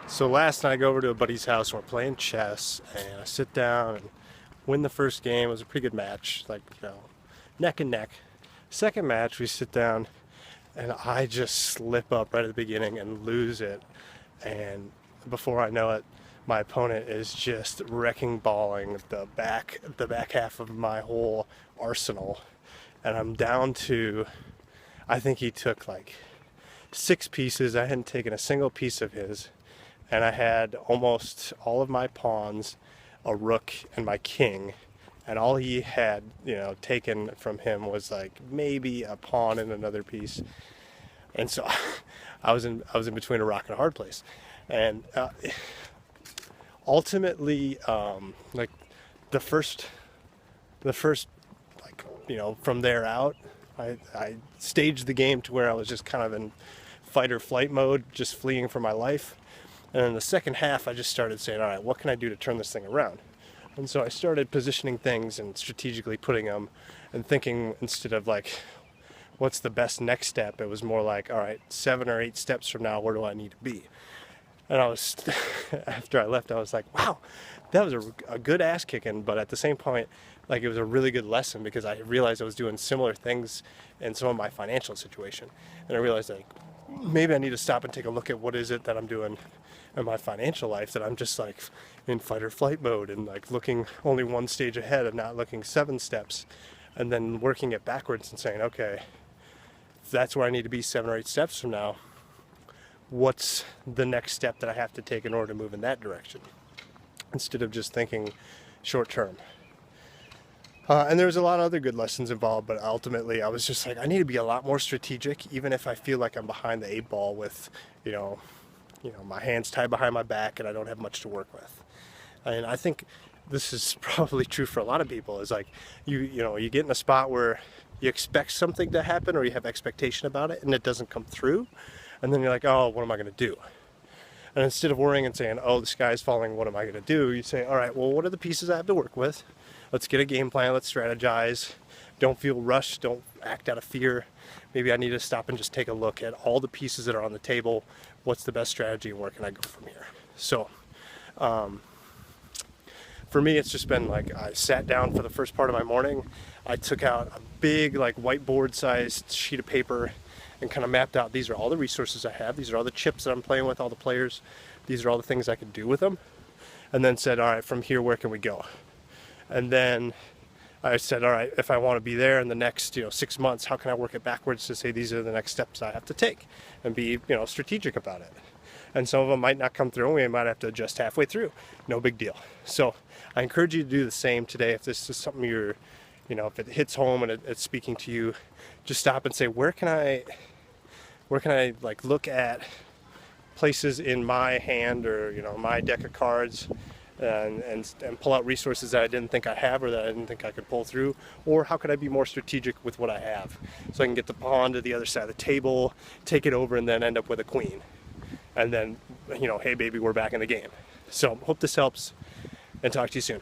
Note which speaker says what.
Speaker 1: So last night I go over to a buddy's house and we're playing chess and I sit down and win the first game. It was a pretty good match, like, neck and neck. Second match we sit down and I just slip up right at the beginning and lose it. And before I know it, my opponent is just wrecking balling the back half of my whole arsenal. And I'm down to, I think he took like 6 pieces. I hadn't taken a single piece of his. And I had almost all of my pawns, a rook, and my king. And all he had, taken from him was like maybe a pawn and another piece. And so I was in between a rock and a hard place. And ultimately, like the first, like, from there out, I staged the game to where I was just kind of in fight or flight mode, just fleeing for my life. And in the second half, I just started saying, all right, what can I do to turn this thing around? And so I started positioning things and strategically putting them and thinking, instead of like, what's the best next step? It was more like, all right, 7 or 8 steps from now, where do I need to be? And I was, after I left, I was like, wow, that was a good ass kicking. But at the same point, like, it was a really good lesson because I realized I was doing similar things in some of my financial situation. And I realized, like, maybe I need to stop and take a look at what is it that I'm doing in my financial life, that I'm just like in fight or flight mode and like looking only one stage ahead and not looking 7 steps, and then working it backwards and saying, okay, if that's where I need to be 7 or 8 steps from now, what's the next step that I have to take in order to move in that direction, instead of just thinking short term. And there was a lot of other good lessons involved, but ultimately I was just like, I need to be a lot more strategic, even if I feel like I'm behind the 8 ball with, my hands tied behind my back and I don't have much to work with. And I think this is probably true for a lot of people, is like, you get in a spot where you expect something to happen or you have expectation about it and it doesn't come through. And then you're like, oh, what am I going to do? And instead of worrying and saying, oh, the sky's falling, what am I going to do? You say, all right, well, what are the pieces I have to work with? Let's get a game plan. Let's strategize. Don't feel rushed. Don't act out of fear. Maybe I need to stop and just take a look at all the pieces that are on the table. What's the best strategy and where can I go from here? So for me, it's just been like, I sat down for the first part of my morning. I took out a big, like, whiteboard sized sheet of paper and kind of mapped out, these are all the resources I have. These are all the chips that I'm playing with, all the players. These are all the things I can do with them. And then said, all right, from here, where can we go? And then I said, all right, if I want to be there in the next, 6 months, how can I work it backwards to say these are the next steps I have to take, and be, strategic about it. And some of them might not come through, and we might have to adjust halfway through. No big deal. So I encourage you to do the same today. If this is something you're, if it hits home and it's speaking to you, just stop and say, where can I like look at places in my hand or, my deck of cards, and pull out resources that I didn't think I have or that I didn't think I could pull through? Or how could I be more strategic with what I have so I can get the pawn to the other side of the table, take it over, and then end up with a queen? And then, hey baby, we're back in the game. So hope this helps, and talk to you soon.